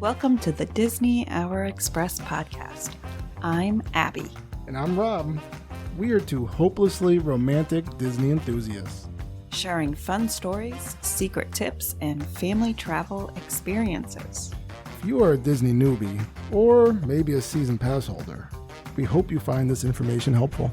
Welcome to the Disney Hour Express podcast. I'm Abby. And I'm Rob. We are two hopelessly romantic Disney enthusiasts, Sharing fun stories, secret tips, and family travel experiences. If you are a Disney newbie, or maybe a season pass holder, we hope you find this information helpful.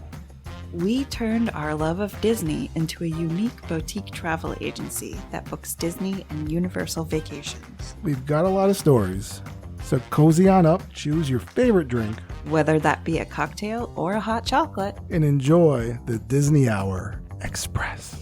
We turned our love of Disney into a unique boutique travel agency that books Disney and Universal vacations. We've got a lot of stories, so cozy on up, choose your favorite drink, Whether that be a cocktail or a hot chocolate, and enjoy the Disney Hour Express.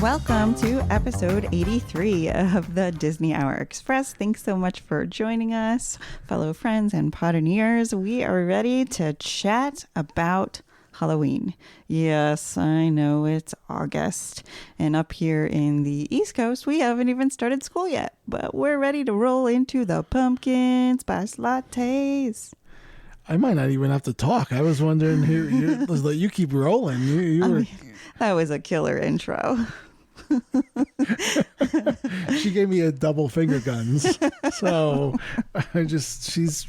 welcome to episode 83 of the Disney Hour Express. Thanks so much for joining us, fellow friends and Potterneers. We are ready to chat about Halloween. Yes, I know it's August, and up here in the East Coast, we haven't even started school yet, but we're ready to roll into the pumpkin spice lattes. I might not even have to talk. I was wondering who you keep rolling. That was a killer intro. She gave me a double finger guns. So she's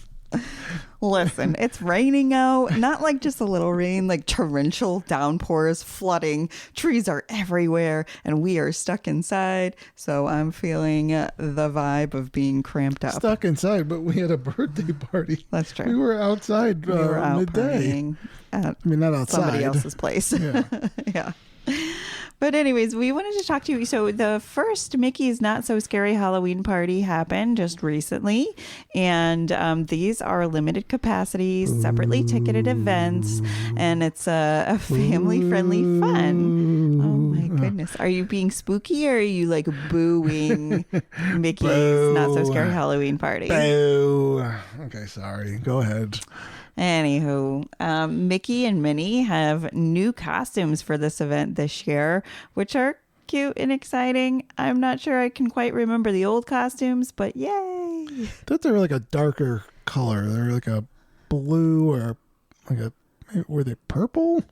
Listen, it's raining out, not like just a little rain, like torrential downpours, flooding, trees are everywhere, and we are stuck inside. So I'm feeling the vibe of being cramped up. stuck inside, but we had a birthday party. That's true. We were outside We were out midday. partying at Not outside. somebody else's place. Yeah. Yeah. But anyways, we wanted to talk to you. So the first Mickey's Not So Scary Halloween party happened just recently. And these are limited capacity, separately ticketed events. And it's a family-friendly fun. Oh, my goodness. Are you being spooky or are you like booing Mickey's Not So Scary Halloween party? Boo. Okay, sorry. Go ahead. Anywho, Mickey and Minnie have new costumes for this event this year, which are cute and exciting. I'm not sure I can quite remember the old costumes, but yay! I thought they were like a darker color. They were like a blue or were they purple?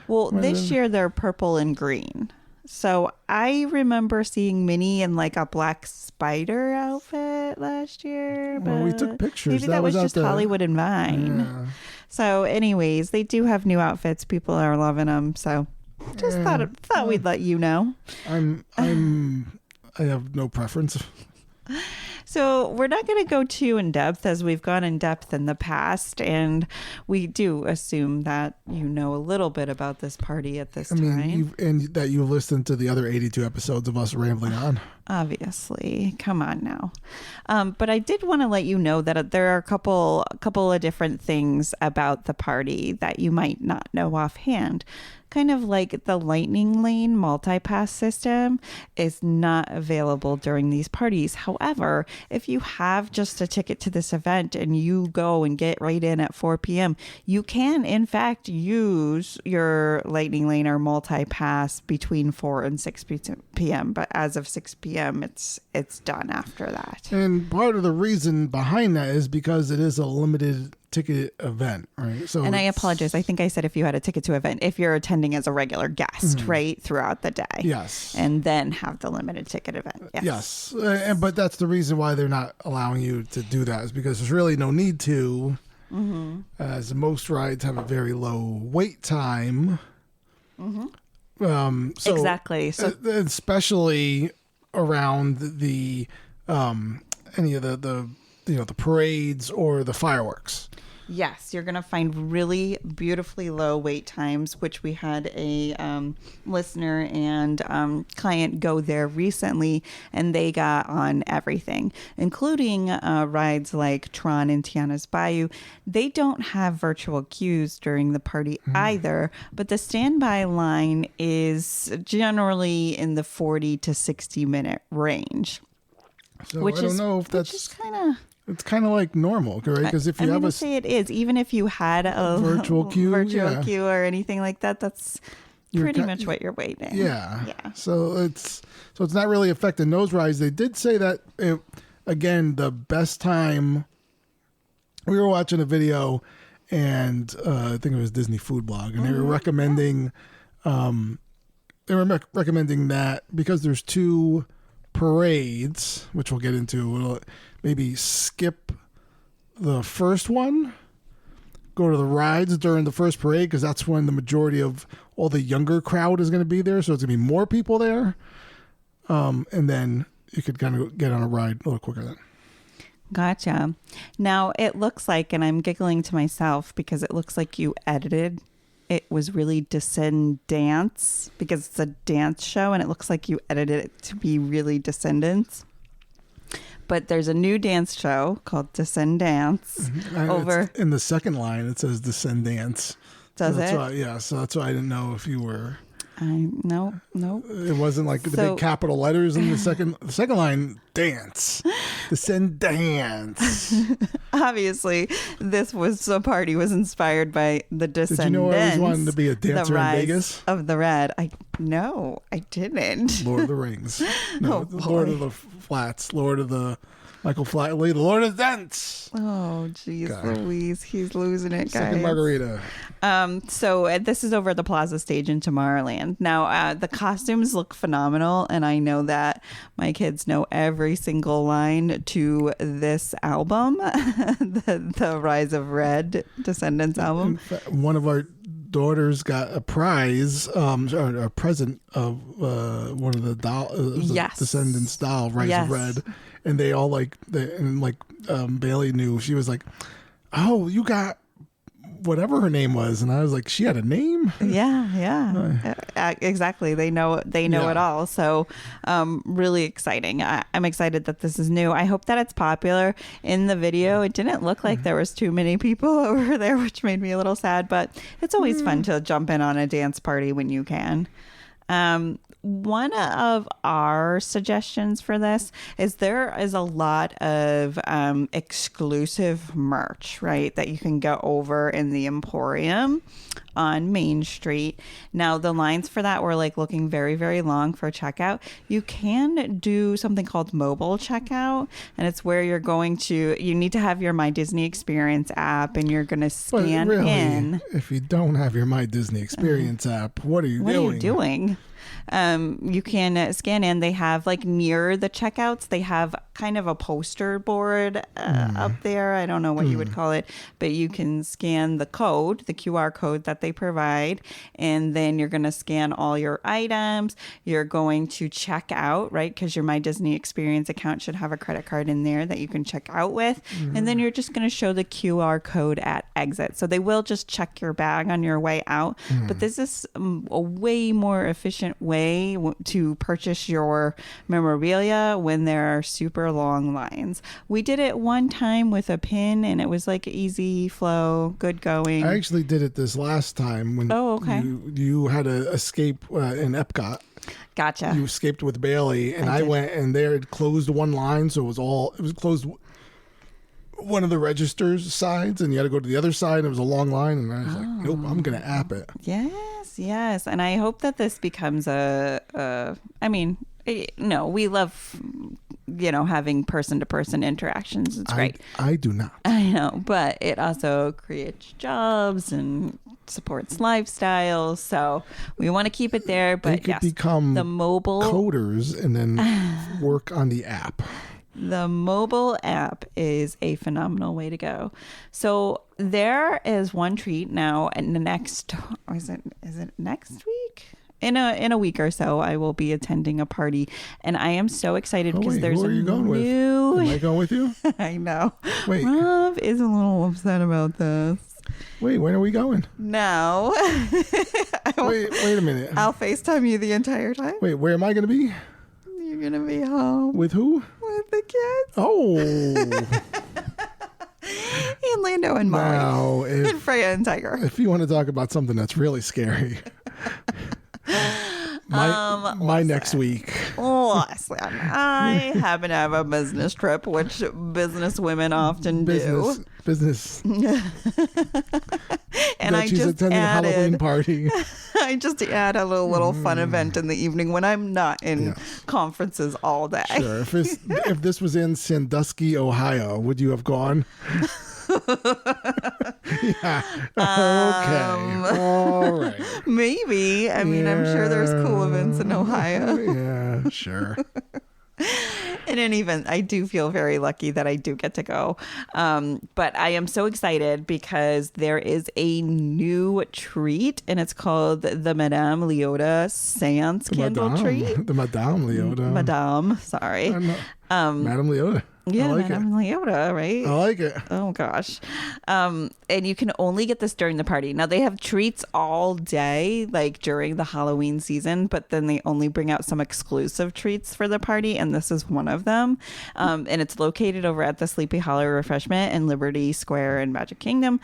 Well, this year they're purple and green. So I remember seeing Minnie in like a black spider outfit last year. But Well, we took pictures. Maybe that was out just there. Hollywood and Vine. Yeah. So anyways, they do have new outfits. People are loving them. So just thought we'd let you know. I have no preference. So we're not going to go too in depth as we've gone in depth in the past, and we do assume that you know a little bit about this party at this time. And that you listened to the other 82 episodes of us rambling on. Obviously, come on now. But I did want to let you know that there are a couple of different things about the party that you might not know offhand. Kind of like the Lightning Lane multi-pass system is not available during these parties. However, if you have just a ticket to this event and you go and get right in at 4 p.m., you can, in fact, use your Lightning Lane or multi-pass between 4 and 6 p.m. But as of 6 p.m., it's done after that. And part of the reason behind that is because it is a limited ticket event, right? So, and I apologize. I think I said if you had a ticket to event, if you're attending as a regular guest, right, throughout the day. Yes. And then have the limited ticket event. Yes. But that's the reason why they're not allowing you to do that, is because there's really no need to, as most rides have a very low wait time. So Exactly. So especially around the any of the parades or the fireworks. yes, you're going to find really beautifully low wait times, which we had a listener and client go there recently, and they got on everything, including rides like Tron and Tiana's Bayou. They don't have virtual queues during the party either, but the standby line is generally in the 40 to 60 minute range. So I don't know if that's kind of... It's kind of like normal, right? Because if you I'm have gonna say it is, even if you had a virtual queue, queue or anything like that, that's pretty much what you're waiting. Yeah. Yeah. So it's not really affecting those rides. They did say that again, the best time. We were watching a video, and I think it was Disney Food Blog, and they were recommending they're recommending that because there's 2 parades, which we'll get into. We'll maybe skip the first one, go to the rides during the first parade because that's when the majority of all the younger crowd is going to be there. So it's going to be more people there. And then you could kind of get on a ride a little quicker then. Gotcha. Now it looks like, and I'm giggling to myself because it looks like you edited. It was really Descendants because it's a dance show and it looks like you edited it to be really Descendants. But there's a new dance show called Descendants over. It's in the second line, it says Descendants. Does so it? Why, so that's why I didn't know if you were. No. It wasn't like the big capital letters in the second line. Dance, Descendants. Obviously, the party was inspired by the Descendants. Did you know I always wanted to be a dancer in Vegas? Of the Red. I didn't. Lord of the Rings. No, Lord of the Flats. Lord of the Michael Flatley. The Lord of the Dance. Oh, jeez, Louise, he's losing it, guys. Second margarita. So this is over at the Plaza Stage in Tomorrowland. Now, the costumes look phenomenal, and I know that my kids know every single line to this album, the Rise of Red Descendants album. In fact, one of our daughters got a prize, or a present of one of the Descendants doll, Rise of Red, and they all Bailey knew. She was like, "Oh, you got." Whatever her name was, and I was like, she had a name. Yeah. Exactly. They know it all. So really exciting. I'm excited that this is new. I hope that it's popular. In the video, it didn't look like there was too many people over there, which made me a little sad, but it's always fun to jump in on a dance party when you can. One of our suggestions for this is there is a lot of exclusive merch, right, that you can go over in the Emporium on Main Street. Now, the lines for that were looking very, very long for checkout. You can do something called mobile checkout, and it's where you need to have your My Disney Experience app, and you're going to scan in. If you don't have your My Disney Experience app, what are you doing? You can scan in. They have near the checkouts, they have kind of a poster board up there. I don't know what you would call it, but you can scan the QR code that they provide, and then you're going to scan all your items. You're going to check out, right? Because your My Disney Experience account should have a credit card in there that you can check out with. And then you're just going to show the QR code at exit. So they will just check your bag on your way out. But this is a way more efficient way to purchase your memorabilia when there are super long lines. We did it one time with a pin, and it was easy flow, good going. I actually did it this last time when you had to escape in Epcot. Gotcha. You escaped with Bailey, and I went, and there it closed one line, so it was closed one of the registers sides, and you had to go to the other side, and it was a long line, and I was like, nope, I'm gonna app it. Yes, and I hope that this becomes we love having person-to-person interactions. It's great. I do not. I know, but it also creates jobs and supports lifestyles, so we want to keep it there. But they could become the mobile coders and then work on the app. The mobile app is a phenomenal way to go. So there is one treat now, and the next, or is it next week? In a week or so, I will be attending a party, and I am so excited because there's who are you going with? Am I going with you? I know. Wait, Rob is a little upset about this. Wait, when are we going? No. Wait a minute. I'll FaceTime you the entire time. Wait, where am I going to be? You're going to be home. With who? With the kids. Oh. And Lando and Molly. Now, And Freya and Tiger. If you want to talk about something that's really scary. My next week. Listen, I happen to have a business trip, which business women often do. Business. And I she's just attending a Halloween party. I just add a little fun event in the evening when I'm not in conferences all day. Sure. If this was in Sandusky, Ohio, would you have gone? Yeah. Okay. All right. Maybe. I mean, I'm sure there's cool events in Ohio. Yeah, sure. In any event, I do feel very lucky that I do get to go. But I am so excited because there is a new treat, and it's called the Madame Leota Seance Candle Treat. The Madame Leota. Madame, sorry. Madame Leota. Yeah, I like Madame Leota, right? I like it. Oh, gosh. And you can only get this during the party. Now, they have treats all day, like during the Halloween season, but then they only bring out some exclusive treats for the party, and this is one of them. And it's located over at the Sleepy Hollow Refreshment in Liberty Square in Magic Kingdom.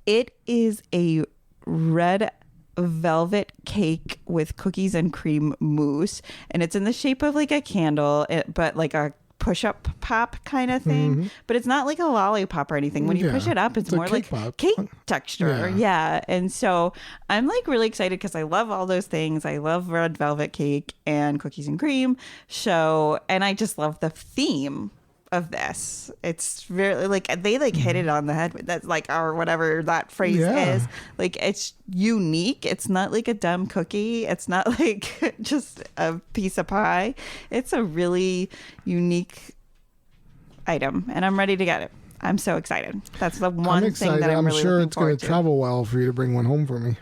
It is a red velvet cake with cookies and cream mousse, and it's in the shape of like a candle, but like a push-up pop kind of thing, but it's not like a lollipop or anything. When you push it up, it's more like cake texture. Yeah. And so I'm like really excited because I love all those things. I love red velvet cake and cookies and cream. So, and I just love the theme of this. It's really like they like hit it on the head. That's like, or whatever that phrase is. Like, it's unique. It's not like a dumb cookie. It's not like just a piece of pie. It's a really unique item, and I'm ready to get it. I'm so excited. That's the one thing that I'm really sure looking it's going to travel well for you to bring one home for me.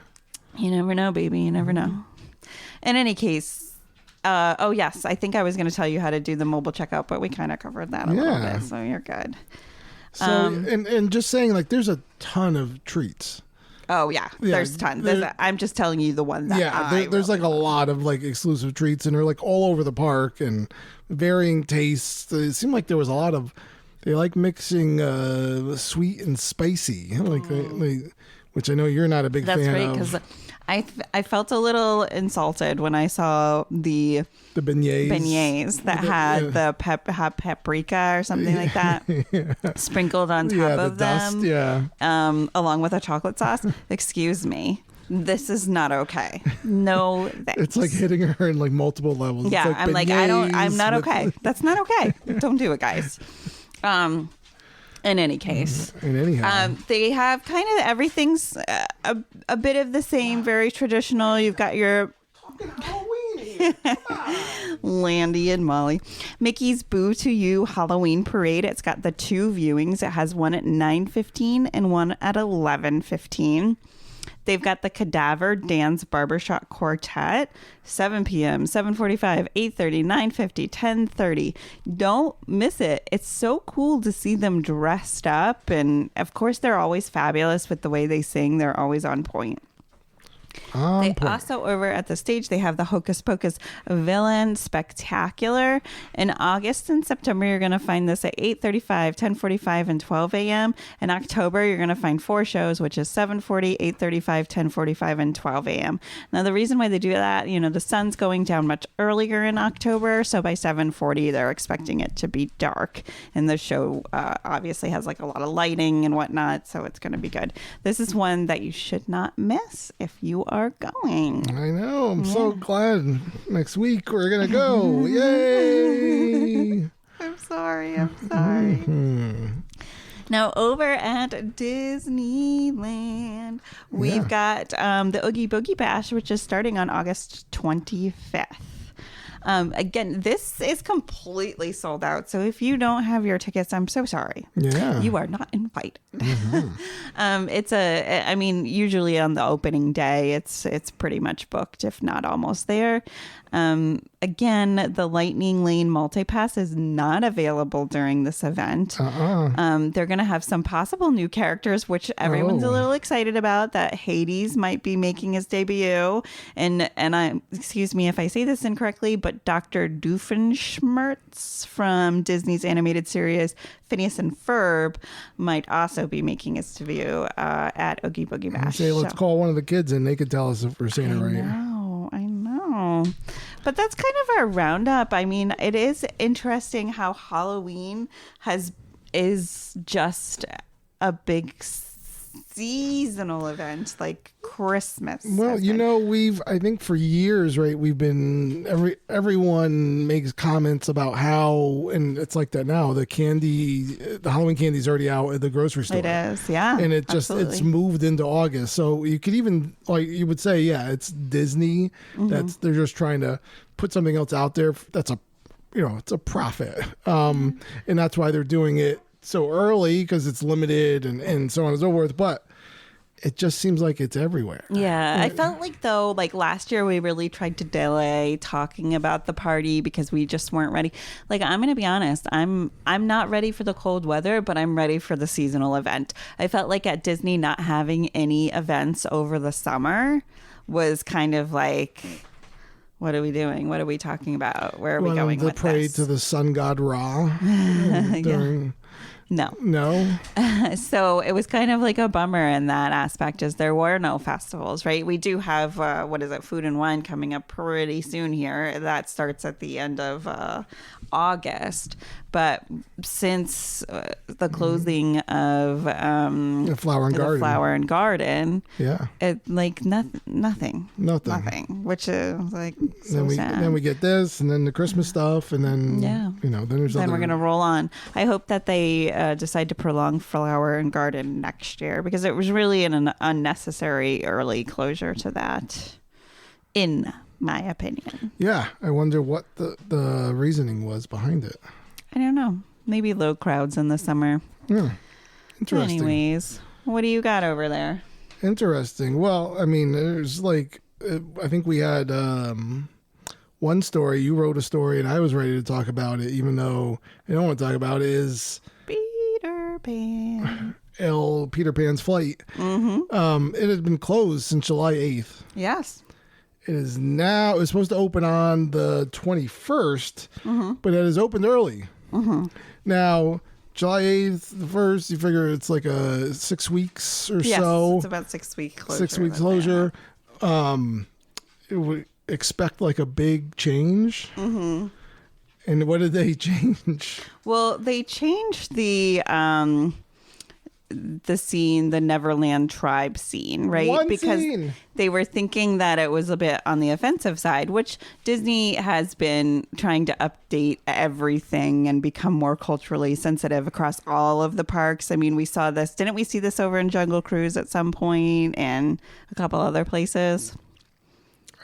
You never know, baby. You never know. In any case, oh yes, I think I was going to tell you how to do the mobile checkout, but we kind of covered that a little bit, so you're good. So, and just saying, like, there's a ton of treats. Oh yeah, there's tons. I'm just telling you the one that there's like a lot of like exclusive treats, and they're like all over the park and varying tastes. It seemed like there was a lot of they like mixing sweet and spicy, like which I know you're not a big fan of. That's right, because I felt a little insulted when I saw the beignets that had the paprika or something like that sprinkled on top of them, along with a chocolate sauce. Excuse me, this is not okay. No, thanks. It's like hitting her in like multiple levels. Yeah, I'm like, I'm not okay. That's not okay. Don't do it, guys. In any case, they have kind of everything's a bit of the same, very traditional. You've got your Landy and Molly. Mickey's Boo to You Halloween Parade. It's got the two viewings. It has one at 9:15 and one at 11:15. They've got the Cadaver Dance Barbershop Quartet, 7 p.m., 7:45, 8:30, 9:50, 10:30. Don't miss it. It's so cool to see them dressed up. And, of course, they're always fabulous with the way they sing. They're always on point. Also, over at the stage, they have the Hocus Pocus Villain Spectacular. In August and September, you're going to find this at 8:35, 10:45, and 12 a.m. In October, you're going to find 4 shows, which is 7:40, 8:35, 10:45, and 12 a.m. Now, the reason why they do that, the sun's going down much earlier in October, so by 7:40, they're expecting it to be dark. And the show obviously has like a lot of lighting and whatnot, so it's going to be good. This is one that you should not miss if you are going. I know. I'm so glad. Next week we're gonna go. Yay! I'm sorry. Now over at Disneyland, we've got the Oogie Boogie Bash, which is starting on August 25th. Again, this is completely sold out. So if you don't have your tickets, I'm so sorry. Yeah. You are not invited. Usually on the opening day, it's pretty much booked, if not almost there. Again, the Lightning Lane Multipass is not available during this event. They're going to have some possible new characters, which everyone's a little excited about, that Hades might be making his debut. And excuse me if I say this incorrectly, but Dr. Doofenshmirtz from Disney's animated series Phineas and Ferb might also be making his debut at Oogie Boogie Bash. Let's call one of the kids and they could tell us if we're saying it right. I know. But that's kind of our roundup. I mean, it is interesting how Halloween is just a big seasonal event like Christmas. Well, I think for years, right, we've been, everyone makes comments about how, and it's like that now, the Halloween candy is already out at the grocery store. It is, yeah. And absolutely. it's moved into August. So you could even, like, you would say, yeah, it's Disney. They're just trying to put something else out there. That's it's a profit. And that's why they're doing it so early, because it's limited and so on and so forth. But it just seems like it's everywhere. Yeah, I felt like, though, like last year we really tried to delay talking about the party because we just weren't ready. Like, I'm going to be honest, I'm not ready for the cold weather, but I'm ready for the seasonal event. I felt like at Disney not having any events over the summer was kind of like, what are we doing? What are we talking about? Where are we going with this? Pray to the sun god Ra. No. So it was kind of like a bummer in that aspect, as there were no festivals, right? We do have, Food and Wine coming up pretty soon here. That starts at the end of August. But since the closing of the Flower and Garden, yeah, it like nothing, which is like so sad. Then we get this, and then the Christmas stuff, and then then we're gonna roll on. I hope that they decide to prolong Flower and Garden next year, because it was really an unnecessary early closure to that, in my opinion. Yeah, I wonder what the reasoning was behind it. I don't know. Maybe low crowds in the summer. Yeah. Interesting. Anyways, what do you got over there? Interesting. Well, I mean, there's like, I think we had one story. You wrote a story, and I was ready to talk about it, even though I don't want to talk about it, is Peter Pan. Peter Pan's flight. It had been closed since July 8th. Yes. It is now, it was supposed to open on the 21st, but it has opened early. Now, July 8th, the 1st, you figure it's like a 6 weeks or so. It's about 6 week closure. 6 weeks closure. It would expect like a big change. And what did they change? Well, they changed the scene, the Neverland tribe scene, right? Because they were thinking that it was a bit on the offensive side, which Disney has been trying to update everything and become more culturally sensitive across all of the parks. I mean, we saw this, didn't we see this over in Jungle Cruise at some point and a couple other places?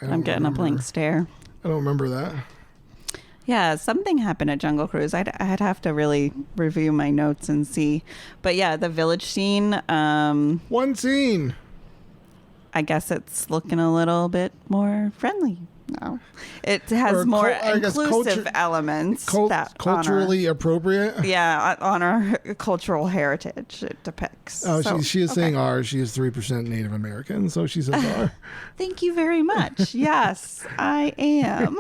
I'm getting a blank stare. I don't remember that. Yeah, something happened at Jungle Cruise. I'd have to really review my notes and see. But yeah, the village scene. One scene. I guess it's looking a little bit more friendly now. It has more inclusive elements. Culturally appropriate? Yeah, on our cultural heritage it depicts. Oh, so, she is saying R. She is 3% Native American, so she says R. Thank you very much. Yes, I am.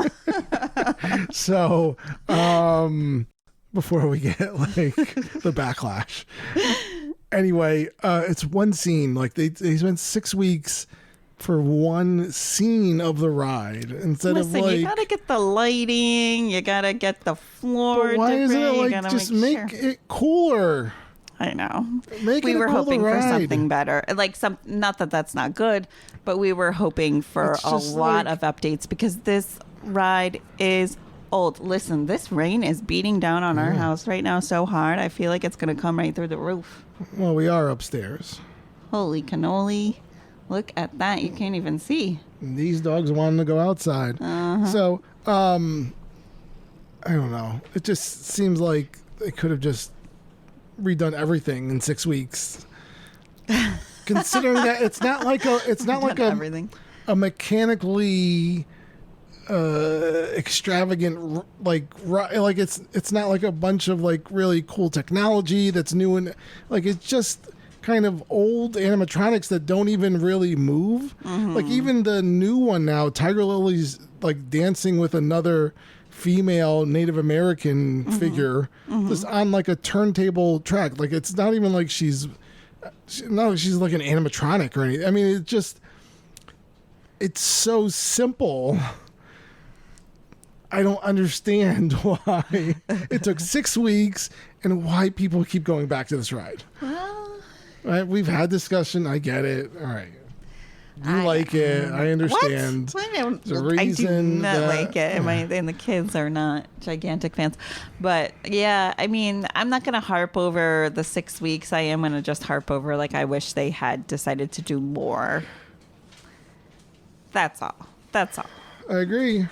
So, before we get like the backlash. Anyway, it's one scene. Like they spent 6 weeks for one scene of the ride instead of like, you gotta get the lighting, you gotta get the floor. But why isn't it like just make it cooler? I know. We were hoping for something better. Like not that that's not good, but we were hoping for a lot of updates because this ride is old. Listen, this rain is beating down on our house right now so hard. I feel like it's going to come right through the roof. Well, we are upstairs. Holy cannoli. Look at that. You can't even see. And these dogs wanting to go outside. So, I don't know. It just seems like they could have just redone everything in 6 weeks. Considering that it's not like a mechanically extravagant like it's not like a bunch of like really cool technology that's new, and like it's just kind of old animatronics that don't even really move. Like even the new one now, Tiger Lily's like dancing with another female Native American figure just on like a turntable track. Like it's not even like she's like an animatronic or anything. I mean, it's so simple. I don't understand why it took 6 weeks and why people keep going back to this ride. Well, Right, we've had discussion. I get it. All right. You like it. I understand. What? There's a I do reason not that- like it. And the kids are not gigantic fans. But yeah, I mean, I'm not going to harp over the 6 weeks. I am going to just harp over, like, I wish they had decided to do more. That's all. That's all. I agree.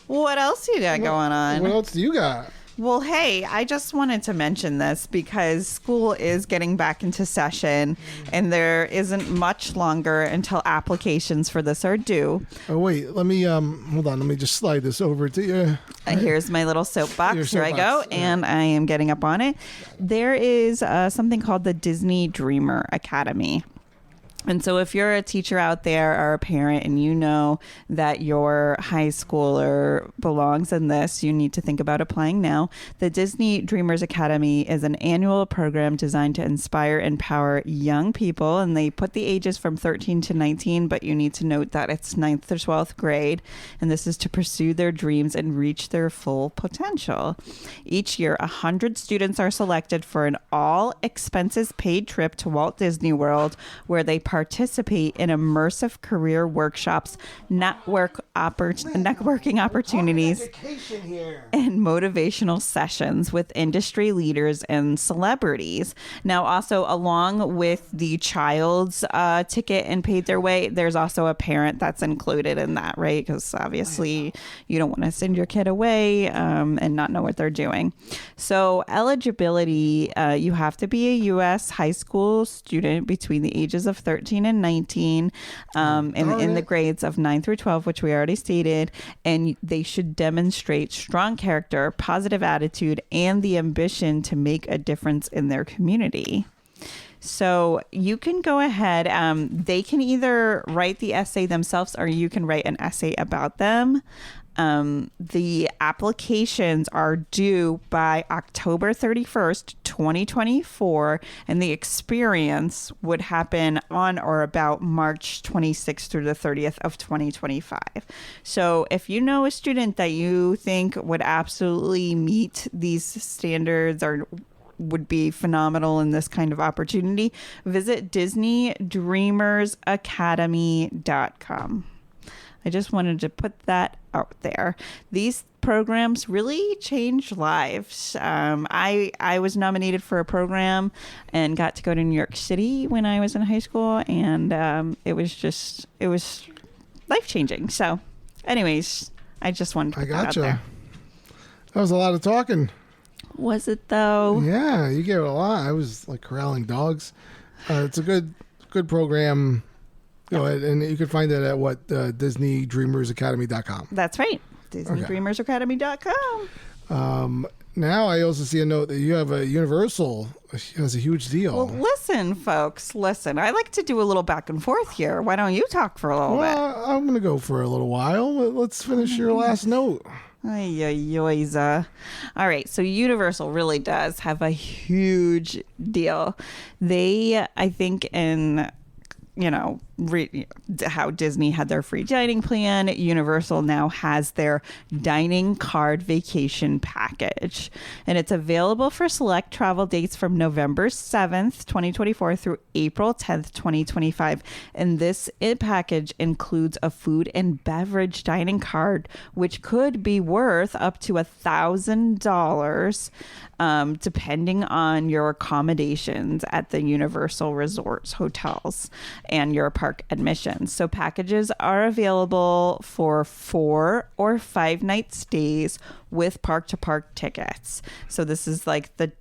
What else you got going on? What else do you got? Well, hey, I just wanted to mention this because school is getting back into session and there isn't much longer until applications for this are due. Oh, wait. Let me, hold on. Let me just slide this over to you. Here's my little soapbox. Here I go. And I am getting up on it. There is something called the Disney Dreamer Academy. And so if you're a teacher out there or a parent and you know that your high schooler belongs in this, you need to think about applying now. The Disney Dreamers Academy is an annual program designed to inspire and empower young people. And they put the ages from 13 to 19, but you need to note that it's 9th to 12th grade. And this is to pursue their dreams and reach their full potential. Each year, 100 students are selected for an all expenses paid trip to Walt Disney World, where they participate in immersive career workshops, networking opportunities, and motivational sessions with industry leaders and celebrities. Now, also, along with the child's ticket and paid their way, there's also a parent that's included in that, right? Because obviously you don't want to send your kid away and not know what they're doing. So eligibility, you have to be a U.S. high school student between the ages of 13 and 19 in the grades of 9 through 12, which we already stated, and they should demonstrate strong character, positive attitude, and the ambition to make a difference in their community. So you can go ahead. They can either write the essay themselves or you can write an essay about them. The applications are due by October 31st, 2024, and the experience would happen on or about March 26th through the 30th of 2025. So if you know a student that you think would absolutely meet these standards or would be phenomenal in this kind of opportunity, visit DisneyDreamersAcademy.com. I just wanted to put that out there. These programs really change lives. I was nominated for a program and got to go to New York City when I was in high school, and it was life-changing. So anyways, I just wanted to put that out there. That was a lot of talking. Was it though? Yeah, you gave it a lot. I was like corralling dogs. It's a good program. Go ahead, and you can find it at DisneyDreamersAcademy.com. That's right. DisneyDreamersAcademy.com. Now I also see a note that you have a Universal has a huge deal. Well, listen, folks. Listen, I like to do a little back and forth here. Why don't you talk for a little bit? I'm going to go for a little while. Let's finish your last note. All right, so Universal really does have a huge deal. They, I think, in how Disney had their free dining plan, Universal now has their dining card vacation package. And it's available for select travel dates from November 7th, 2024 through April 10th, 2025. And this package includes a food and beverage dining card, which could be worth up to $1,000, depending on your accommodations at the Universal Resorts hotels and your park admissions. So packages are available for 4 or 5 night stays with park to park tickets. So this is like the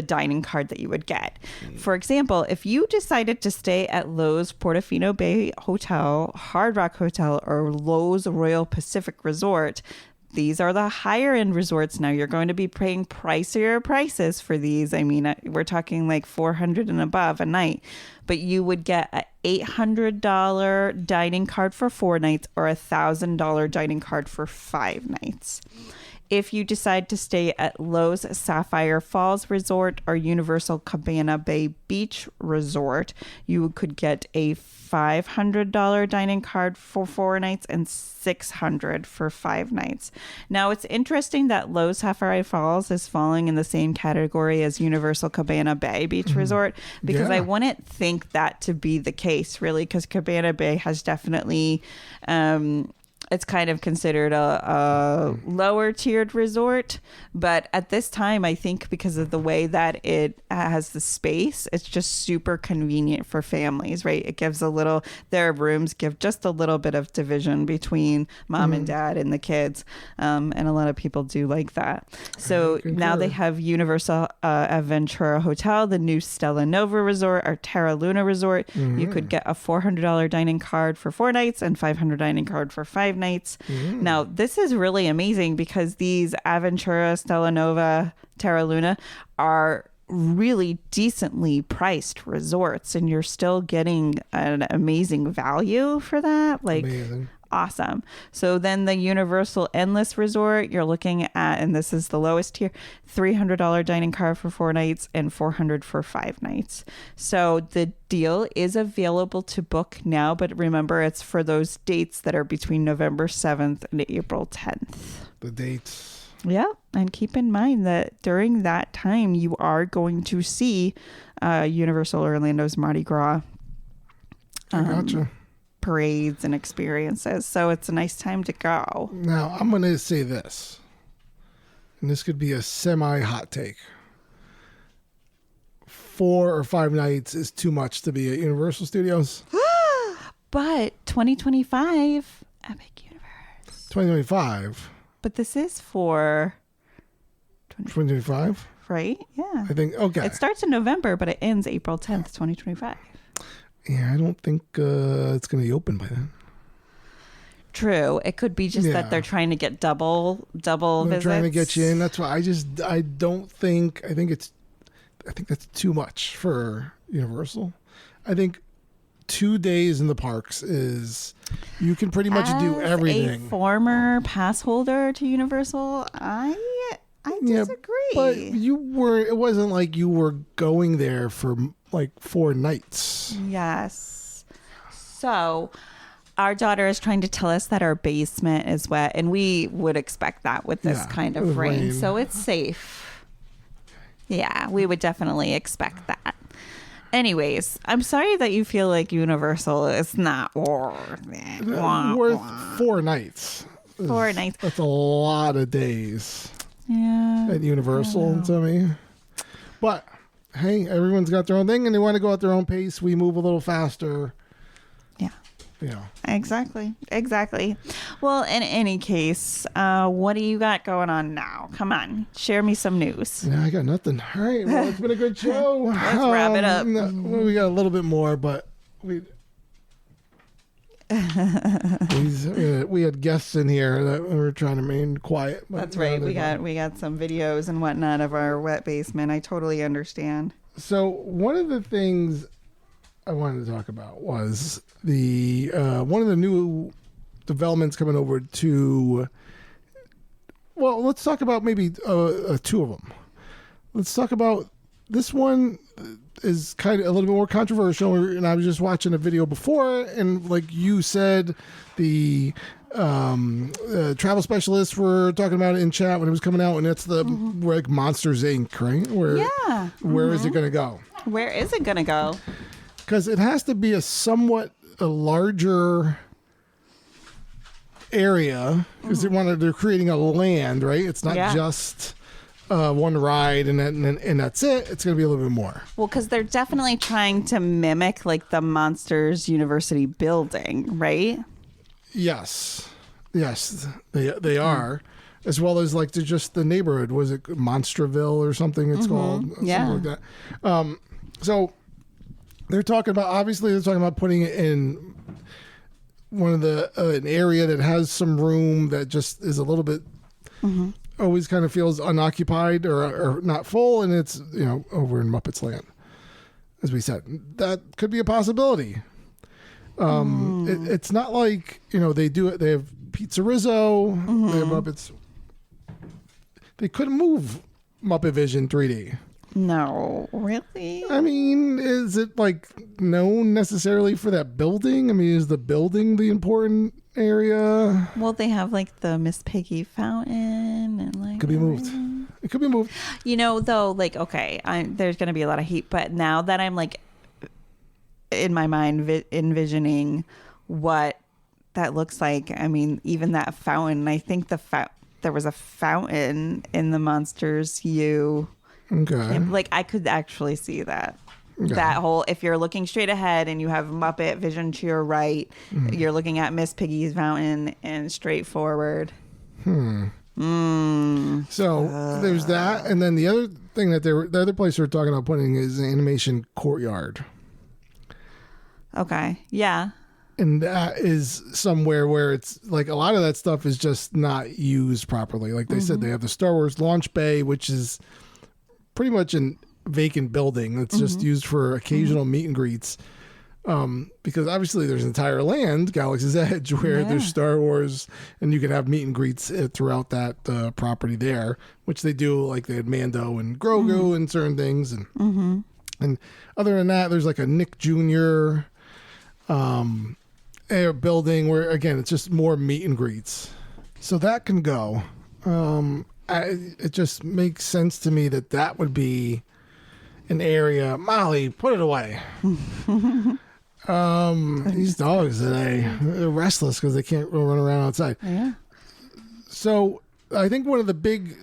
dining card that you would get. For example, if you decided to stay at Lowe's Portofino Bay Hotel, Hard Rock Hotel, or Lowe's Royal Pacific Resort, these are the higher end resorts. Now you're going to be paying pricier prices for these. I mean, we're talking like $400 and above a night, but you would get an $800 dining card for 4 nights or $1,000 dining card for 5 nights. If you decide to stay at Lowe's Sapphire Falls Resort or Universal Cabana Bay Beach Resort, you could get a $500 dining card for 4 nights and $600 for 5 nights. Now, it's interesting that Lowe's Sapphire Falls is falling in the same category as Universal Cabana Bay Beach Resort, because I wouldn't think that to be the case, really, because Cabana Bay has definitely it's kind of considered a lower tiered resort. But at this time, I think because of the way that it has the space, it's just super convenient for families, right? It gives their rooms give just a little bit of division between mom and dad and the kids. And a lot of people do like that. So now they have Universal Aventura Hotel, the new Stella Nova Resort, or Terra Luna Resort. You could get a $400 dining card for 4 nights and $500 dining card for 5 nights. Now, this is really amazing because these Aventura, Stella Nova, Terra Luna are really decently priced resorts, and you're still getting an amazing value for that. Like, amazing. Awesome. So then the Universal Endless Resort, you're looking at, and this is the lowest tier, $300 dining card for 4 nights and $400 for 5 nights. So the deal is available to book now, but remember, it's for those dates that are between November 7th and April 10th. The dates. Yeah. And keep in mind that during that time, you are going to see Universal Orlando's Mardi Gras. I gotcha. Parades and experiences, so it's a nice time to go. Now, I'm going to say this, and this could be a semi-hot take. 4 or 5 nights is too much to be at Universal Studios. But 2025, Epic Universe. 2025? But this is for 2025? Right? Yeah. I think, okay. It starts in November, but it ends April 10th, 2025. Yeah, I don't think it's going to be open by then. True. It could be just that they're trying to get double visits. Trying to get you in. That's why I don't think, I think that's too much for Universal. I think 2 days in the parks is, you can pretty much do everything. A former pass holder to Universal, I disagree. But it wasn't like you were going there for like 4 nights. Yes. So our daughter is trying to tell us that our basement is wet, and we would expect that with this kind of rain. So it's safe. Yeah, we would definitely expect that. Anyways, I'm sorry that you feel like Universal is not worth 4 nights. 4 nights. That's a lot of days. Yeah. At Universal to me. But hey, everyone's got their own thing and they want to go at their own pace. We move a little faster. Yeah. Yeah. Exactly. Well, in any case, what do you got going on now? Come on, share me some news. Yeah, I got nothing. All right. Well, it's been a good show. Let's wrap it up. We got a little bit more, but we had guests in here that we were trying to remain quiet. That's right. We got some videos and whatnot of our wet basement. I totally understand. So one of the things I wanted to talk about was the one of the new developments coming over to. Well, let's talk about maybe 2 of them. Let's talk about this one. Is kind of a little bit more controversial, and I was just watching a video before, and like you said, the travel specialists were talking about it in chat when it was coming out, and it's the like Monsters Inc., right? Where is it going to go? Where is it going to go? Because it has to be a somewhat larger area, because they're creating a land, right? It's not just one ride and that's it. It's going to be a little bit more. Well, because they're definitely trying to mimic like the Monsters University building, right? Yes, they are, as well as like just the neighborhood. Was it Monsterville or something? It's called something like that. So they're talking about putting it in one of the an area that has some room that just is a little bit. Always kind of feels unoccupied or not full, and it's over in Muppets Land, as we said. That could be a possibility. It's not like they do it. They have Pizza Rizzo. They have Muppets. they couldn't move Muppet Vision 3D. No, really? I mean, is it like known necessarily for that building? I mean, is the building the important area? Well, they have like the Miss Piggy fountain and like Could be moved. It could be moved. You know, though, like, okay, there's going to be a lot of heat, but now that I'm like in my mind envisioning what that looks like, I mean, even that fountain, I think there was a fountain in the Monsters U. Okay. Like, I could actually see that. Okay. That whole, if you're looking straight ahead and you have Muppet Vision to your right, you're looking at Miss Piggy's fountain and straight forward. So there's that, and then the other thing that the other place they're talking about putting is an animation courtyard. Okay, yeah. And that is somewhere where it's like a lot of that stuff is just not used properly. Like they said, they have the Star Wars launch bay, which is pretty much a vacant building that's just used for occasional meet and greets. Because obviously there's an entire land, Galaxy's Edge, where there's Star Wars, and you can have meet and greets throughout that property there, which they do. Like they had Mando and Grogu and certain things, and other than that, there's like a Nick Jr. Building where again it's just more meet and greets, so that can go. It just makes sense to me that would be an area. Molly, put it away. These dogs today, they're restless because they can't run around outside. Yeah. So I think one of the big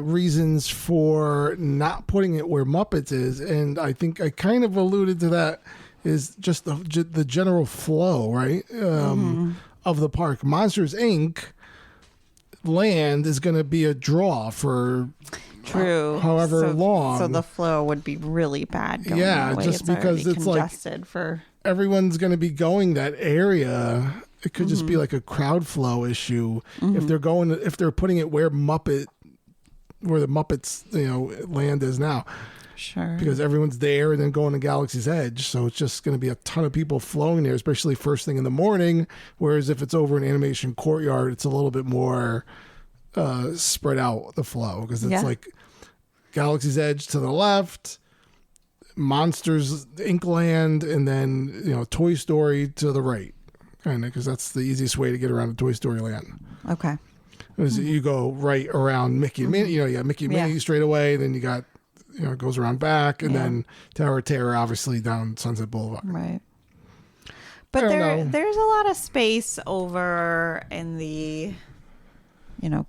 reasons for not putting it where Muppets is, and I think I kind of alluded to that, is just the general flow, right? Of the park. Monsters Inc. land is going to be a draw for however long. So the flow would be really bad. Going that way. Just because it's congested like everyone's going to be going that area. It could just be like a crowd flow issue if they're putting it where the Muppets land is now. Sure. Because everyone's there and then going to Galaxy's Edge. So it's just going to be a ton of people flowing there, especially first thing in the morning. Whereas if it's over an animation courtyard, it's a little bit more spread out, the flow. Because it's like Galaxy's Edge to the left, Monsters Inc. land, and then, Toy Story to the right. Kind of, because that's the easiest way to get around to Toy Story land. Okay. You go right around Mickey and Minnie. You got Mickey and Minnie straight away. Then you got... it goes around back, and then Tower of Terror, obviously, down Sunset Boulevard. Right. But there's a lot of space over in the,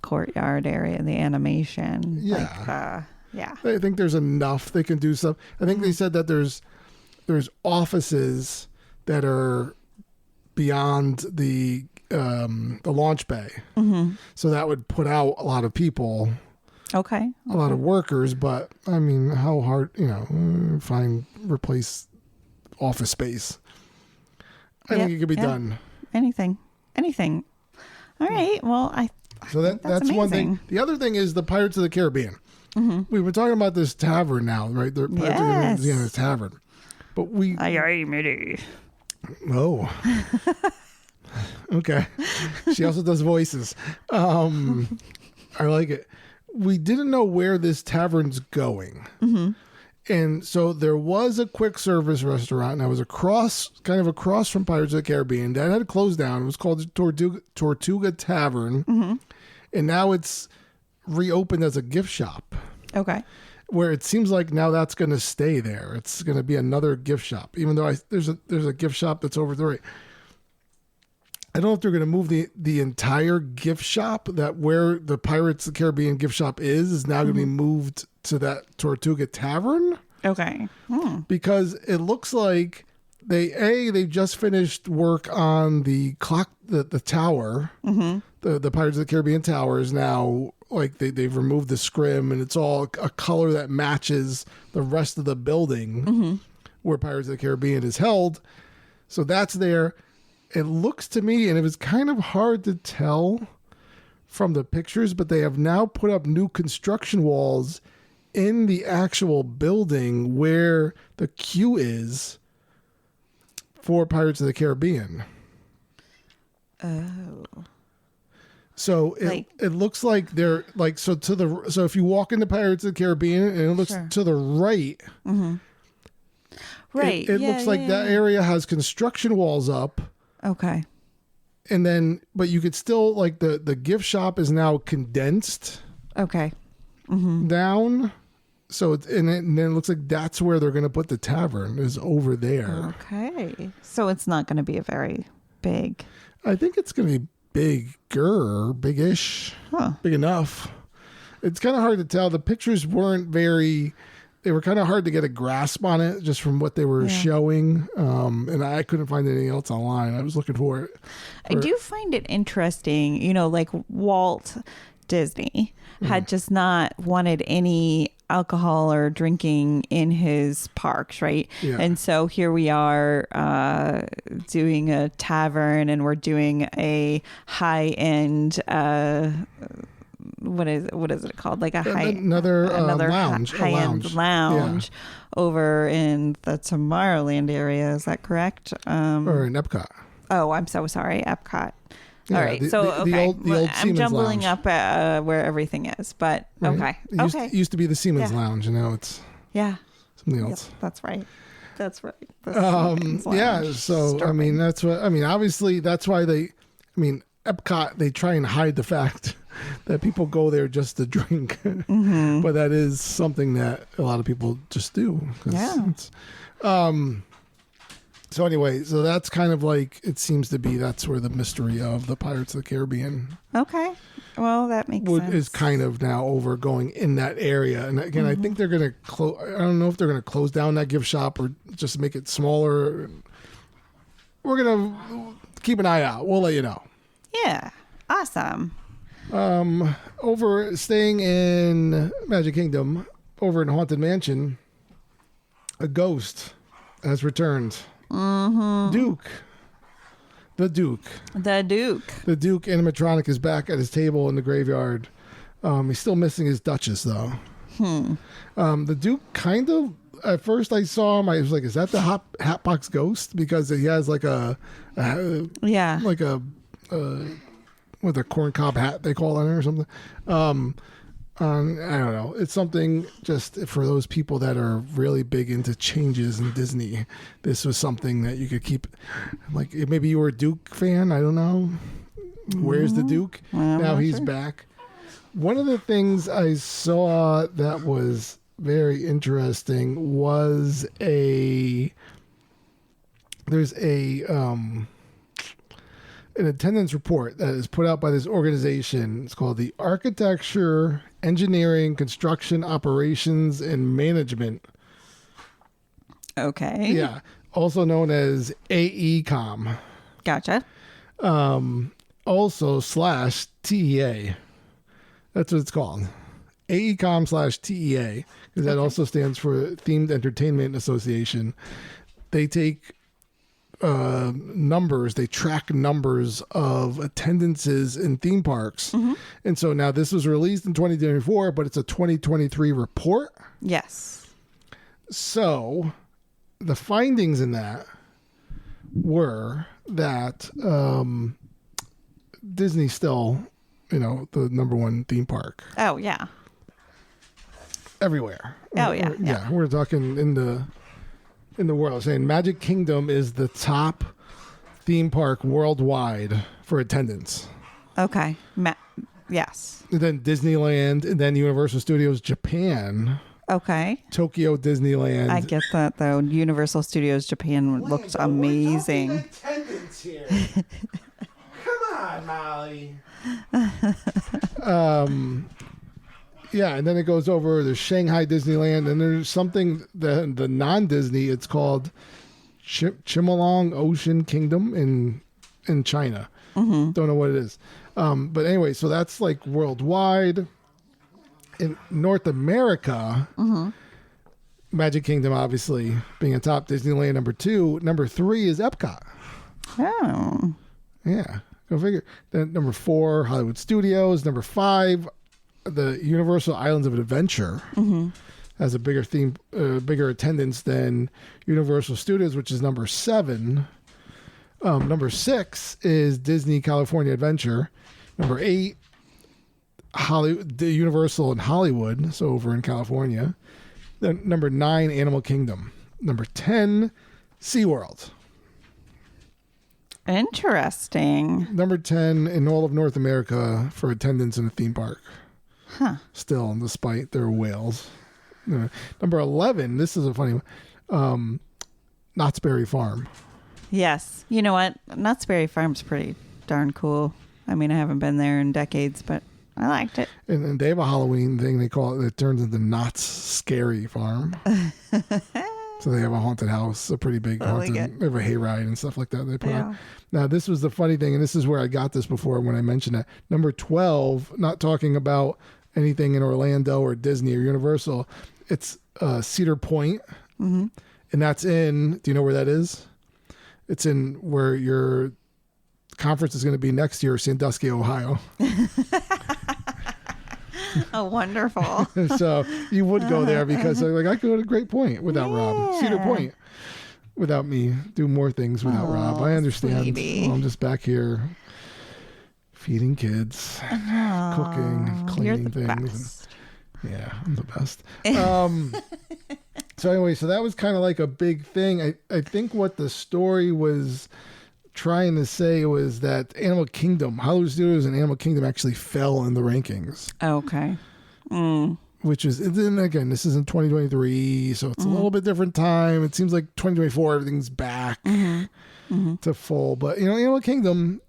courtyard area, the animation. Yeah. I think there's enough they can do stuff. I think they said that there's offices that are beyond the launch bay. So that would put out a lot of people. Okay. A lot of workers, but I mean, how hard, replace office space. I think it could be done. Anything. All right. Well, that's one thing. The other thing is the Pirates of the Caribbean. We've been talking about this tavern now, right? The Pirates of the Caribbean is tavern. But Aye, matey. Oh. Okay. She also does voices. I like it. We didn't know where this tavern's going. And so there was a quick service restaurant that was across from Pirates of the Caribbean that had closed down. It was called Tortuga Tavern. And now it's reopened as a gift shop. Okay. Where it seems like now that's going to stay there. It's going to be another gift shop, even though there's a gift shop that's over the right. I don't know if they're going to move the entire gift shop, that where the Pirates of the Caribbean gift shop is now going to be moved to that Tortuga Tavern. Okay. Because it looks like they've just finished work on the clock, the tower. The Pirates of the Caribbean tower is now like they've removed the scrim, and it's all a color that matches the rest of the building where Pirates of the Caribbean is held. So that's there. It looks to me, and it was kind of hard to tell from the pictures, but they have now put up new construction walls in the actual building where the queue is for Pirates of the Caribbean. Oh. So it looks like they're like so if you walk into Pirates of the Caribbean and it looks to the right, right, it looks like that area has construction walls up. Okay. And then, but you could still like the gift shop is now condensed. Okay. Down. So and then it looks like that's where they're going to put the tavern is over there. Okay. So it's not going to be a very big. I think it's going to be big-ish, big enough. It's kind of hard to tell. The pictures weren't they were kind of hard to get a grasp on it just from what they were showing. And I couldn't find anything else online. I was looking for it. I do find it interesting, like Walt Disney had just not wanted any alcohol or drinking in his parks, right? Yeah. And so here we are doing a tavern, and we're doing a high-end what is it called? Like another lounge, high-end lounge over in the Tomorrowland area. Is that correct? Or in Epcot. Oh, I'm so sorry, Epcot. Yeah, all right, the old I'm Siemens jumbling Lounge. up where everything is, but right. Okay. It used to be the Siemens Lounge, and now it's something else. Yep, that's right. Yeah. So I mean, obviously that's why Epcot, they try and hide the fact that people go there just to drink, but that is something that a lot of people just do. So anyway, so that's kind of like, it seems to be, that's where the mystery of the Pirates of the Caribbean. Okay. Well, that makes sense. Is kind of now over going in that area. And again, I think they're going to close, I don't know if they're going to close down that gift shop or just make it smaller. We're going to keep an eye out. We'll let you know. Yeah. Awesome. Over staying in Magic Kingdom, over in Haunted Mansion, a ghost has returned. Duke. The Duke animatronic is back at his table in the graveyard. He's still missing his Duchess though. The Duke kind of, at first I saw him, I was like, is that the Hatbox Ghost? Because he has like a with a corncob hat they call it or something. I don't know. It's something just for those people that are really big into changes in Disney. This was something that you could keep. Like maybe you were a Duke fan. I don't know. Where's the Duke? Now he's back. One of the things I saw that was very interesting was there's an attendance report that is put out by this organization. It's called the Architecture, Engineering, Construction, Operations, and Management. Okay. Yeah. Also known as AECOM. Gotcha. Also / TEA. That's what it's called. AECOM / TEA. Because that also stands for Themed Entertainment Association. They take numbers, they track numbers of attendances in theme parks. And so now this was released in 2024, but it's a 2023 report. Yes. So the findings in that were that Disney's still, the number one theme park. Oh, yeah. Everywhere. Oh, yeah. Yeah. We're talking in the world, saying Magic Kingdom is the top theme park worldwide for attendance. Okay. Yes. And then Disneyland, and then Universal Studios Japan. Okay. Tokyo Disneyland. I get that though. Universal Studios Japan looked amazing. We're talking attendance here. Come on, Molly. Yeah, and then it goes over the Shanghai Disneyland, and there's something the non-Disney. It's called Chimelong Ocean Kingdom in China. Don't know what it is, but anyway, so that's like worldwide. In North America, Magic Kingdom obviously being a top, Disneyland number 2, number 3 is Epcot. Oh, yeah, go figure. Then number 4, Hollywood Studios. Number 5. The Universal Islands of Adventure has a bigger bigger attendance than Universal Studios, which is number 7. Number 6 is Disney California Adventure. Number 8, the Universal in Hollywood, so over in California. Then number 9, Animal Kingdom. Number 10, SeaWorld. Interesting. Number 10 in all of North America for attendance in a theme park. Huh. Still, despite their whales. Number 11, this is a funny one. Knott's Berry Farm. Yes. You know what? Knott's Berry Farm's pretty darn cool. I mean, I haven't been there in decades, but I liked it. And they have a Halloween thing they call it that turns into Knott's Scary Farm. So they have a haunted house, a pretty big haunted. They have a hayride and stuff like that they put on. Now, this was the funny thing, and this is where I got this before when I mentioned that. Number 12, not talking about anything in Orlando or Disney or Universal, it's Cedar Point. Mm-hmm. And that's in, do you know where that is? It's in where your conference is going to be next year, Sandusky, Ohio. Oh, wonderful. So you would go there because like I could go to Great Point without Rob. Cedar Point without me. Do more things without Rob. I understand. Well, I'm just back here feeding kids, cooking, cleaning things. Best. Yeah, I'm the best. So anyway, so that was kind of like a big thing. I think what the story was trying to say was that Animal Kingdom, Hollywood Studios and Animal Kingdom actually fell in the rankings. Okay. Which is, and again, this is in 2023, so it's a little bit different time. It seems like 2024, everything's back to full. But, Animal Kingdom,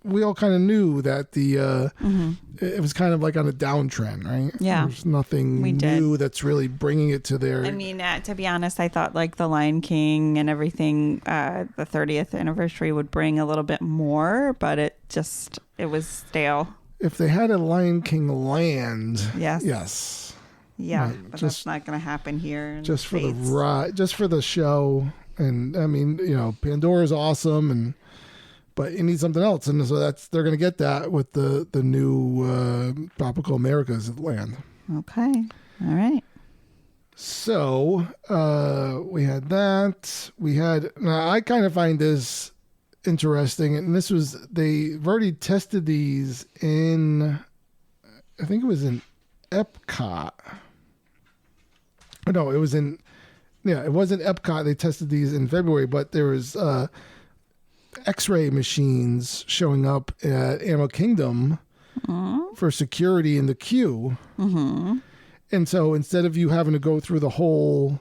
we all kind of knew that it was kind of like on a downtrend, right? Yeah. There's nothing new that's really bringing it to their... I mean, to be honest, I thought like The Lion King and everything, the 30th anniversary would bring a little bit more, but it was stale. If they had a Lion King land... Yes. Yeah, right, but that's not going to happen here. Just for the ride, just for the show. And I mean, Pandora's awesome, but you need something else, and so they're going to get that with the new Tropical Americas land. Okay, all right. So we had that. Now I kind of find this interesting, and they've already tested these in, I think it was in Epcot. No, it was in. Yeah, it wasn't Epcot. They tested these in February, but there was X-ray machines showing up at Animal Kingdom for security in the queue. Mm-hmm. And so instead of you having to go through the whole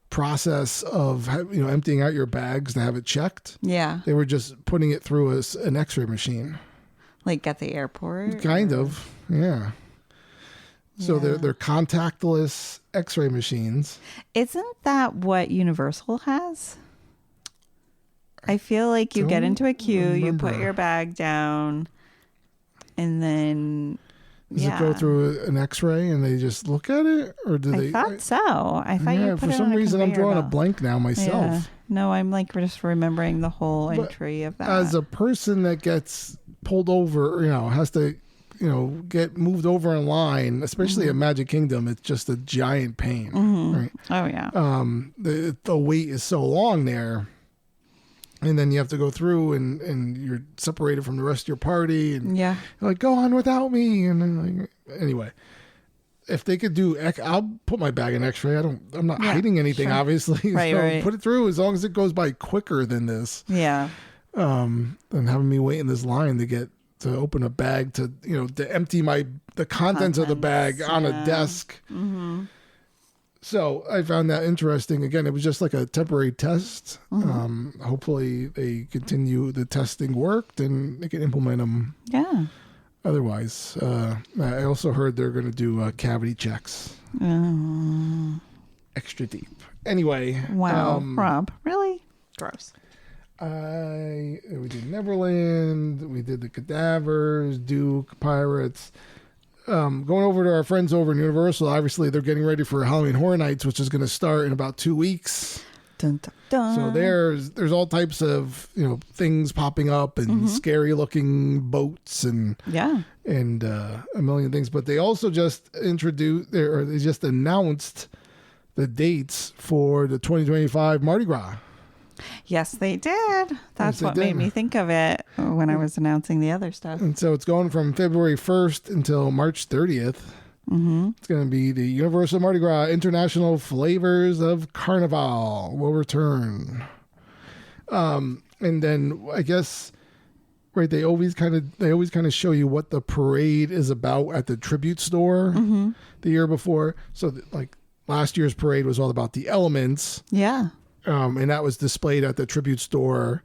process of emptying out your bags to have it checked, they were just putting it through an X-ray machine, like at the airport. Kind of, yeah. So they're contactless X-ray machines. Isn't that what Universal has? I feel like you get into a queue, you put your bag down, and then does it go through an X-ray and they just look at it, or do they? I thought so. I thought you put for it some on reason I'm drawing a blank now myself. Yeah. No, I'm like just remembering the whole entry of that. As a person that gets pulled over, has to, get moved over in line, especially at Magic Kingdom, it's just a giant pain. Right? Oh yeah. The wait is so long there. And then you have to go through and you're separated from the rest of your party. And you're like, go on without me. And then anyway, if they could I'll put my bag in X-ray. I'm not hiding anything, obviously. Right. Put it through as long as it goes by quicker than this. Yeah. Than having me wait in this line to open a bag to empty the contents of the bag on a desk. Mm-hmm. So I found that interesting. Again, it was just like a temporary test. Mm-hmm. Hopefully they continue, the testing worked and they can implement them. Yeah. Otherwise, I also heard they're going to do cavity checks. Extra deep. Anyway. Wow. Rob, really? Gross. We did Neverland. We did the Cadavers, Duke, Pirates. Going over to our friends over in Universal, obviously they're getting ready for Halloween Horror Nights, which is going to start in about 2 weeks. Dun, dun, dun. So there's all types of things popping up and scary looking boats and a million things. But they also just they just announced the dates for the 2025 Mardi Gras. Yes, they did. That's Yes, they what made did. me think of it when I was announcing the other stuff. And so it's going from February 1st until March 30th. Mm-hmm. It's going to be the Universal Mardi Gras International Flavors of Carnival will return. And then I guess, right, they always kind of show you what the parade is about at the tribute store the year before. So like last year's parade was all about the elements. Yeah. And that was displayed at the tribute store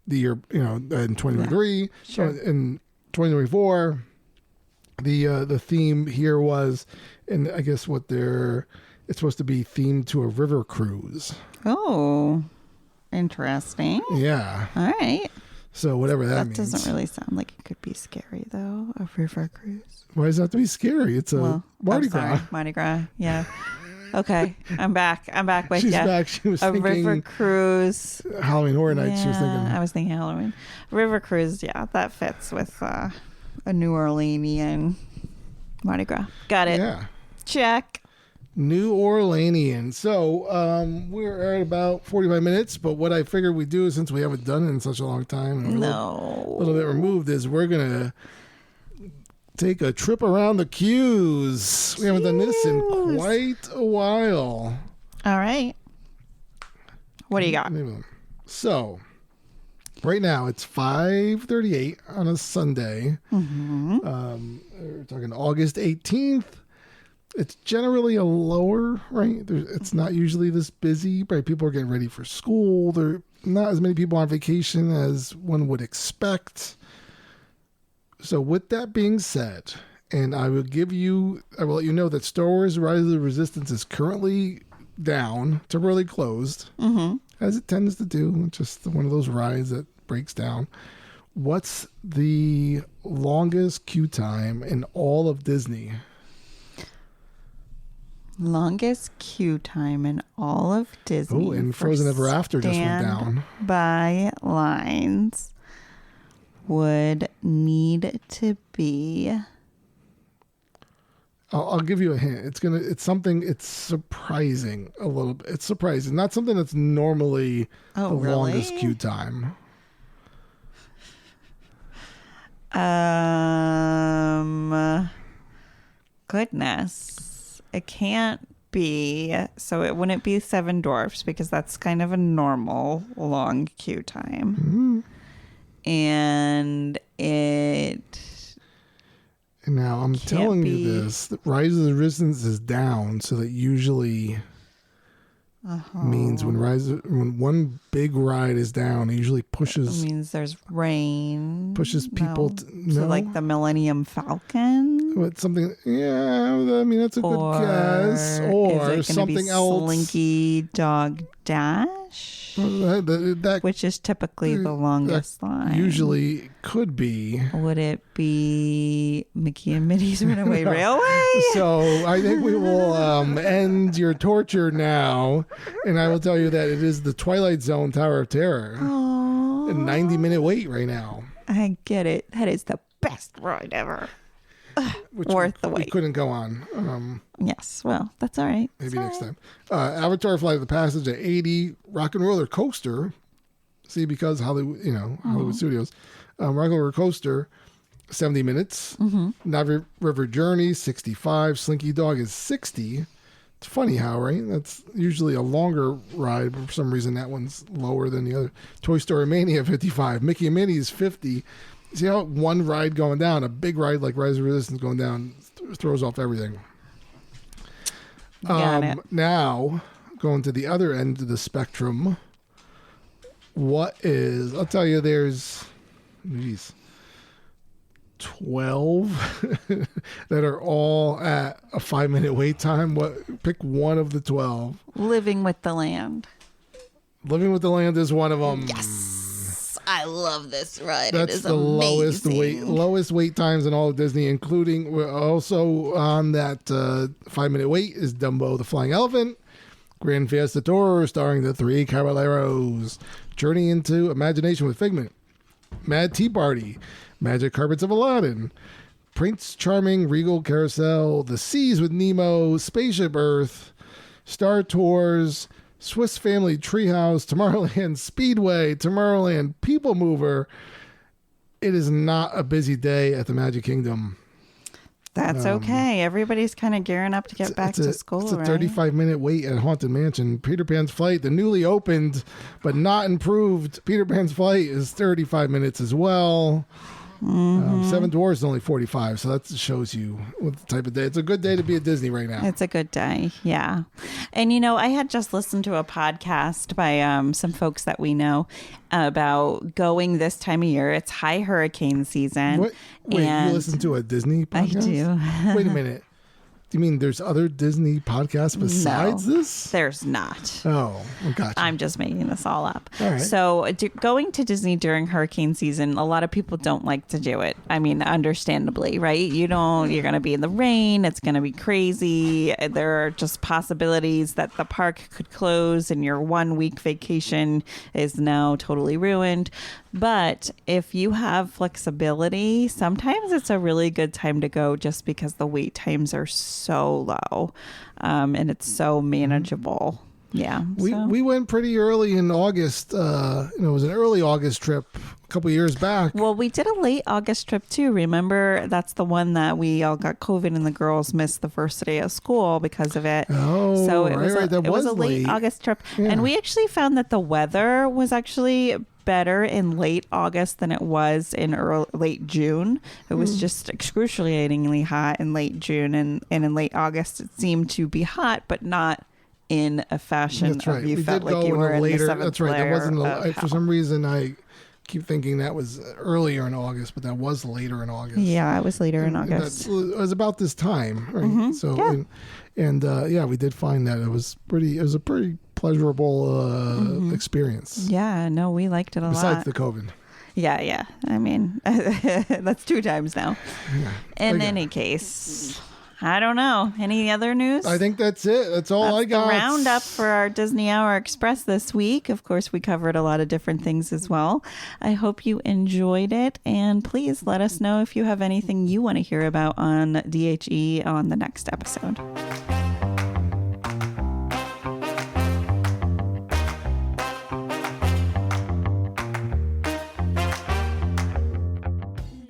the year, in 2023. Yeah, sure. In 2024, the theme here was, and I guess it's supposed to be themed to a river cruise. Oh, interesting. Yeah. All right. So whatever that means. That doesn't really sound like it could be scary, though, a river cruise. Why does that have to be scary? It's a Mardi Gras. Mardi Gras, yeah. Okay, I'm back. I'm back with She's you. back. She was A thinking river cruise. Halloween Horror Nights. Yeah, She was thinking. I was thinking Halloween. River cruise, yeah, that fits with a New Orleanian Mardi Gras. Got it. Yeah. Check. New Orleanian. So we're at about 45 minutes, but what I figured we'd do, since we haven't done it in such a long time, and we're a little bit removed, is we're going to take a trip around the queues. We haven't done this in quite a while. All right. What do you got? So, right now it's 5:38 on a Sunday. Mm-hmm. We're talking August 18th. It's generally a lower, right? It's not usually this busy, right? People are getting ready for school. There are not as many people on vacation as one would expect. So with that being said, and I will let you know that Star Wars Rise of the Resistance is currently down, temporarily closed, as it tends to do. Just one of those rides that breaks down. What's the longest queue time in all of Disney? Longest queue time in all of Disney. Oh, and Frozen Ever After just went down. By lines would need to be. I'll give you a hint. It's surprising a little bit. It's surprising. Not something that's normally the longest queue time. Goodness. It can't be. So it wouldn't be Seven Dwarfs because that's kind of a normal long queue time. And now I'm telling you this, that Rise of the Resistance is down, so that usually means when one big ride is down, it usually pushes. It means there's rain. Pushes people to like the Millennium Falcon. But something, yeah. I mean, that's a good guess. Or is it something else. Slinky Dog Dash. Which is typically the longest line. Usually could be. Would it be Mickey and Minnie's Runaway Railway? So I think we will end your torture now. And I will tell you that it is the Twilight Zone Tower of Terror. Aww. A 90-minute wait right now. I get it. That is the best ride ever. Which worth the wait. We couldn't go on. Yes, well, that's all right. Maybe next time. Avatar Flight of the Passage at 80. Rock and Roller Coaster. See, because Hollywood Studios. Rock and Roller Coaster, 70 minutes. Navi River Journey, 65. Slinky Dog is 60. It's funny how, right? That's usually a longer ride, but for some reason that one's lower than the other. Toy Story Mania, 55. Mickey and Minnie is 50. See how one ride going down, a big ride like Rise of Resistance going down, throws off everything. Got it. Now, going to the other end of the spectrum, I'll tell you, there's 12 that are all at a 5-minute wait time. Pick one of the 12. Living with the Land. Living with the Land is one of them. Yes. I love this ride. That's it is the amazing. lowest wait times in all of Disney, including also on that 5-minute wait is Dumbo the Flying Elephant, Grand Fiesta Tour starring the Three Caballeros, Journey into Imagination with Figment, Mad Tea Party, Magic Carpets of Aladdin, Prince Charming Regal Carousel, The Seas with Nemo, Spaceship Earth, Star Tours, Swiss Family Treehouse, Tomorrowland Speedway, Tomorrowland People Mover. It is not a busy day at the Magic Kingdom. That's okay. Everybody's kind of gearing up to get back to school, It's a right? 35-minute wait at Haunted Mansion. Peter Pan's Flight, the newly opened but not improved Peter Pan's Flight, is 35 minutes as well. Seven Dwarfs is only 45, so that shows you what the type of day. It's a good day to be at Disney right now. It's a good day, yeah. And, I had just listened to a podcast by some folks that we know about going this time of year. It's high hurricane season. What? Wait, and you listen to a Disney podcast? I do. Wait a minute. Do you mean there's other Disney podcasts besides this? There's not. Oh, gotcha. I'm just making this all up. All right. So going to Disney during hurricane season, a lot of people don't like to do it. I mean, understandably, right? You're going to be in the rain. It's going to be crazy. There are just possibilities that the park could close and your 1 week vacation is now totally ruined. But if you have flexibility, sometimes it's a really good time to go just because the wait times are so low and it's so manageable. Yeah. We went pretty early in August. It was an early August trip a couple of years back. Well, we did a late August trip too. Remember, that's the one that we all got COVID and the girls missed the first day of school because of it. Oh, so it right. was a late August trip. Yeah. And we actually found that the weather was actually better in late August than it was in late June. It was just excruciatingly hot in late June, and in late August it seemed to be hot, but not in a fashion that's right. of you we felt did like you were in the seventh That's right. That layer wasn't for some reason I keep thinking that was earlier in August, but that was later in August. Yeah, it was later in August. It was about this time, right? Mm-hmm. So yeah. We did find that it was a pretty pleasurable experience. Yeah, no, we liked it a lot. Besides the COVID. Yeah. I mean, that's 2 times now. Yeah. In any case, I don't know. Any other news? I think that's it. That's all I got. The roundup for our Disney Hour Express this week. Of course, we covered a lot of different things as well. I hope you enjoyed it. And please let us know if you have anything you want to hear about on DHE on the next episode.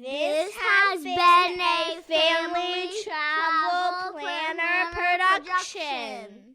This has been a Family Travel Planner production.